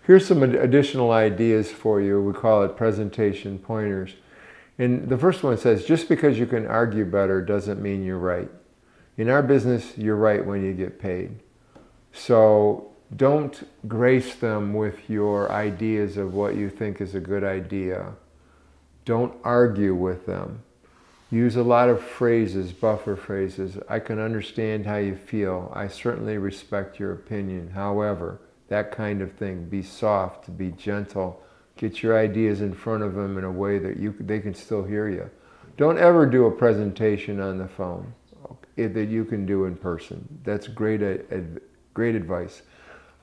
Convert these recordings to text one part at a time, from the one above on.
Here's some additional ideas for you. We call it presentation pointers. And the first one says, just because you can argue better doesn't mean you're right. In our business, you're right when you get paid. So don't grace them with your ideas of what you think is a good idea. Don't argue with them. Use a lot of phrases, buffer phrases. I can understand how you feel. I certainly respect your opinion. However, that kind of thing. Be soft, be gentle. Get your ideas in front of them in a way that they can still hear you. Don't ever do a presentation on the phone that you can do in person. That's great advice.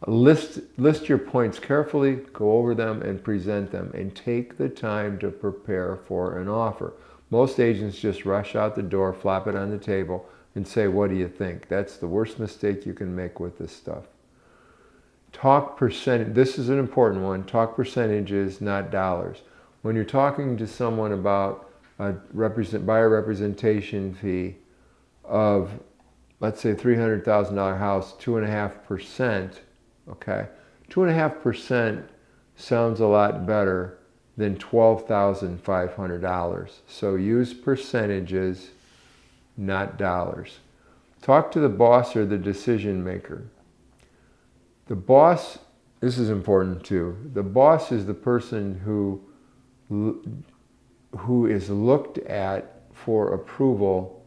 List your points carefully, go over them and present them, and take the time to prepare for an offer. Most agents just rush out the door, flop it on the table, and say, what do you think? That's the worst mistake you can make with this stuff. Talk percentage. This is an important one. Talk percentages, not dollars. When you're talking to someone about a buyer representation fee of, let's say, $300,000 house, 2.5%, okay? 2.5% sounds a lot better than $12,500. So use percentages, not dollars. Talk to the boss or the decision maker. The boss, this is important too, the boss is the person who is looked at for approval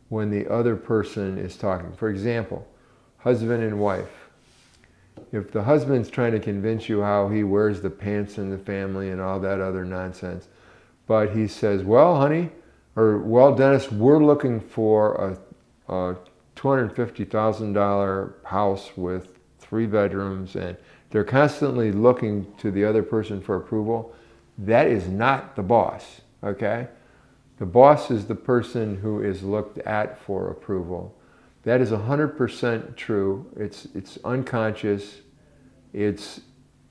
when the other person is talking. For example, husband and wife. If the husband's trying to convince you how he wears the pants in the family and all that other nonsense, but he says, well, honey, or well, Dennis, we're looking for a $250,000 house with 3 bedrooms, and they're constantly looking to the other person for approval, that is not the boss, okay? The boss is the person who is looked at for approval. That is 100% true. It's unconscious. It's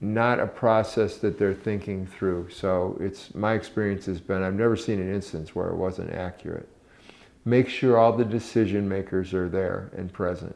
not a process that they're thinking through. So my experience has been, I've never seen an instance where it wasn't accurate. Make sure all the decision makers are there and present.